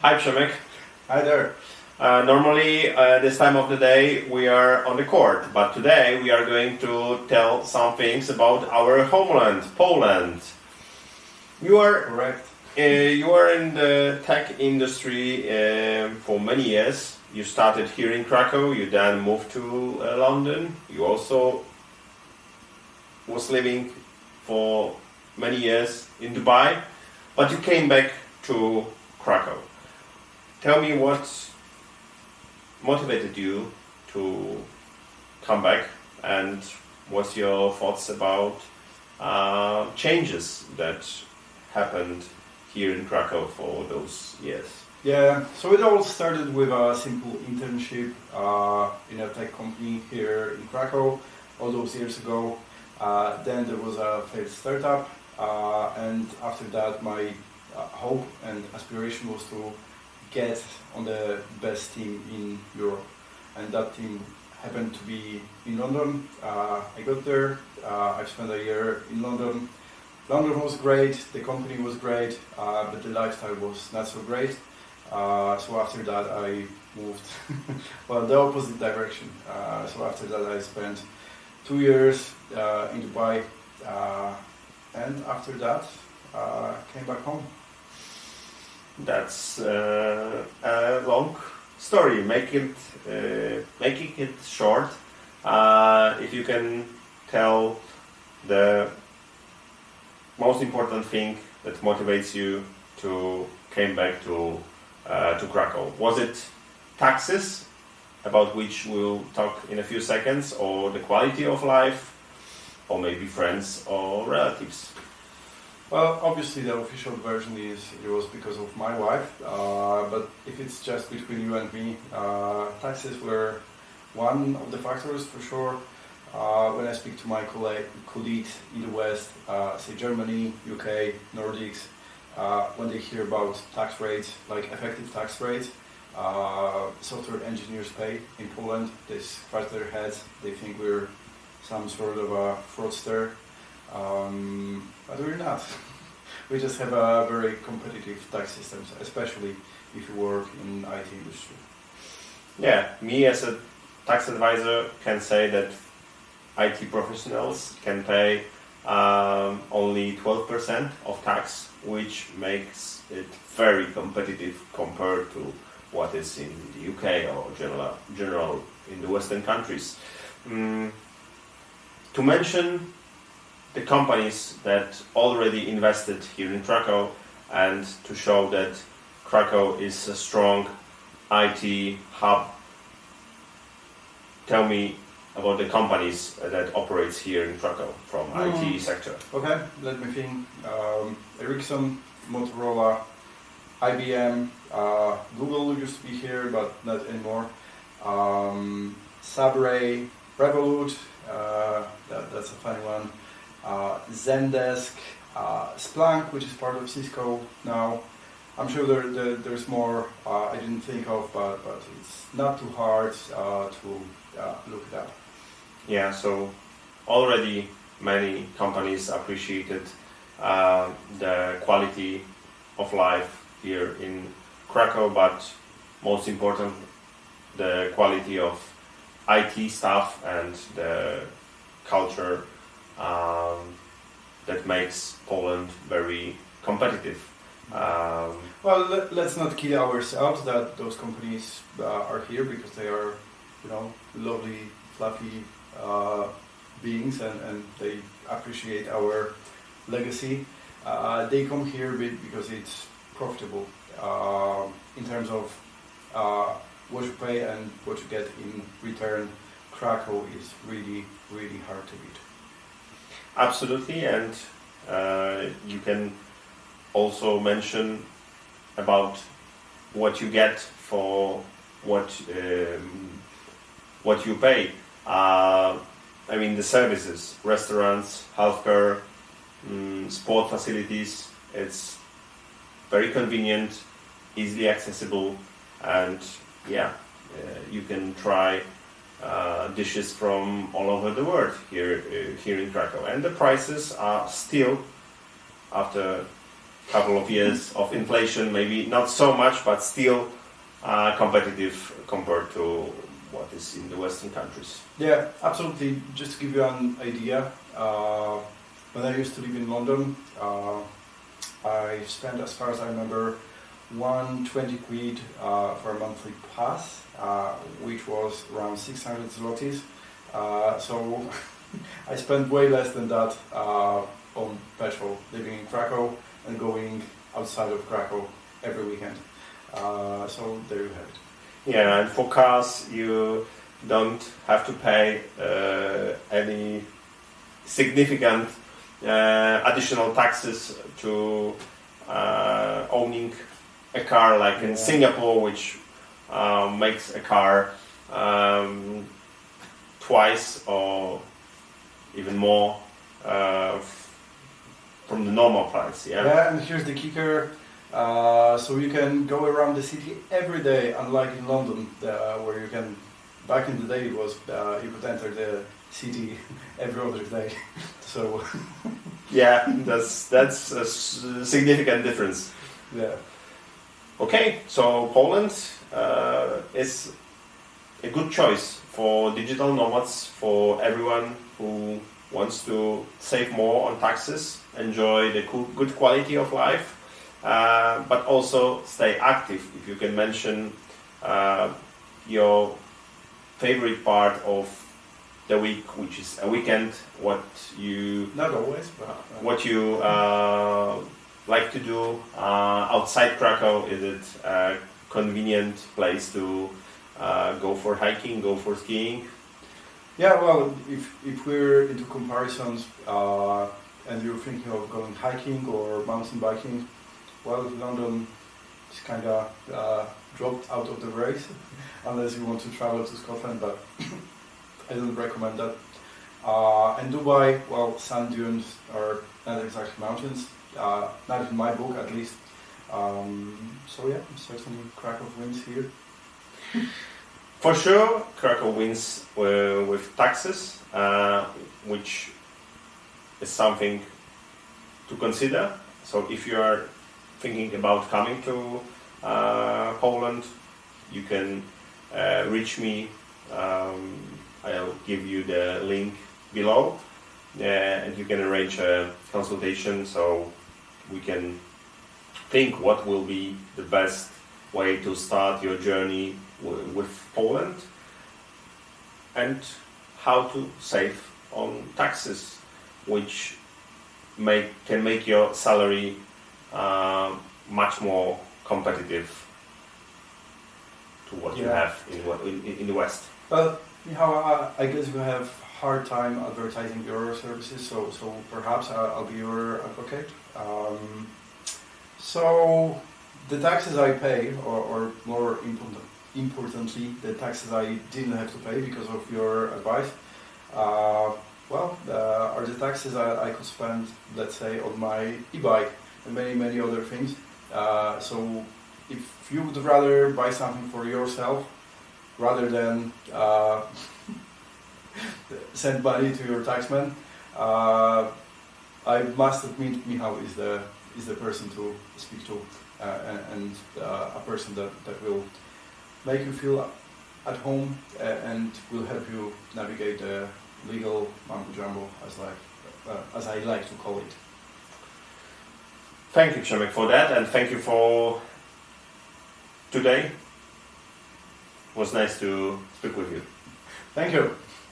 Hi, Przemek. Hi there. Normally, this time of the day we are on the court, but today we are going to tell some things about our homeland, Poland. You are Correct. You are in the tech industry for many years. You started here in Krakow. You then moved to London. You also was living for many years in Dubai, but you came back to Krakow. Tell me what motivated you to come back, and what's your thoughts about changes that happened here in Krakow for those years? Yeah, so it all started with a simple internship in a tech company here in Krakow all those years ago. Then there was a failed startup, and after that my hope and aspiration was to get on the best team in Europe, and that team happened to be in London. I got there, I spent a year in London. London was great, the company was great, but the lifestyle was not so great. So after that I moved, well, the opposite direction. So after that I spent 2 years in Dubai, and after that came back home. That's a long story. Making it short, if you can tell the most important thing that motivates you to came back to Krakow. Was it taxes, about which we'll talk in a few seconds, or the quality of life, or maybe friends or relatives? Well, obviously the official version is it was because of my wife, but if it's just between you and me, taxes were one of the factors for sure. When I speak to my colleagues in the West, say Germany, UK, Nordics, when they hear about tax rates, like effective tax rates, software engineers pay in Poland, they scratch their heads, they think we're some sort of a fraudster. But we're not. We just have a very competitive tax system, especially if you work in IT industry. Yeah, me as a tax advisor can say that IT professionals can pay only 12% of tax, which makes it very competitive compared to what is in the UK or general in the Western countries. To mention the companies that already invested here in Krakow, and to show that Krakow is a strong IT hub. Tell me about the companies that operates here in Krakow from IT sector. Okay, let me think. Ericsson, Motorola, IBM, Google used to be here, but not anymore. Sabre, Revolut, that's a funny one. Zendesk, Splunk, which is part of Cisco now. I'm sure there's more I didn't think of, but it's not too hard to look it up. Yeah, so already many companies appreciated the quality of life here in Krakow, but most important, the quality of IT stuff and the culture that makes Poland very competitive. Well, let's not kid ourselves that those companies are here because they are, lovely, fluffy beings, and they appreciate our legacy. They come here because it's profitable in terms of what you pay and what you get in return. Krakow is really, really hard to beat. Absolutely, and you can also mention about what you get for what you pay. I mean the services, restaurants, healthcare, sport facilities. It's very convenient, easily accessible, and you can try dishes from all over the world here in Krakow, and the prices are still, after couple of years of inflation, maybe not so much, but still competitive compared to what is in the Western countries. Yeah, absolutely. Just to give you an idea, when I used to live in London, I spent, as far as I remember, 120 quid for a monthly pass, which was around 600 zlotys. So I spent way less than that on petrol, living in Krakow and going outside of Krakow every weekend. So there you have it. Yeah, and for cars, you don't have to pay any significant additional taxes to owning a car, like in Singapore, which makes a car twice or even more from the normal price. Yeah, and here's the kicker. So you can go around the city every day, unlike in London, where you can. Back in the day, it was you could enter the city every other day. So yeah, that's a significant difference. Yeah. Okay, so Poland is a good choice for digital nomads, for everyone who wants to save more on taxes, enjoy the good quality of life, but also stay active. If you can mention your favorite part of the week, which is a weekend, what you not always, but what you like to do outside Krakow. Is it a convenient place to go for hiking, go for skiing? Yeah, well, if we're into comparisons and you're thinking of going hiking or mountain biking, well, London is kind of dropped out of the race unless you want to travel to Scotland, but I don't recommend that. And Dubai, well, sand dunes are not exactly mountains, not in my book at least. So yeah, certainly Krakow wins here. For sure, Krakow wins with taxes, which is something to consider. So if you are thinking about coming to Poland, you can reach me. I'll give you the link below, and you can arrange a consultation so we can think what will be the best way to start your journey with Poland and how to save on taxes, which can make your salary much more competitive to what you have in the West. Well, Michal, I guess you have hard time advertising your services, so perhaps I'll be your advocate. So the taxes I pay, or more importantly, the taxes I didn't have to pay because of your advice, are the taxes I could spend, let's say, on my e-bike and many other things. So if you would rather buy something for yourself rather than send money to your taxman, I must admit Michal is the person to speak to, and a person that will make you feel at home and will help you navigate the legal mambo jumbo, as I like to call it. Thank you, Przemek, for that, and thank you for today. It was nice to speak with you. Thank you.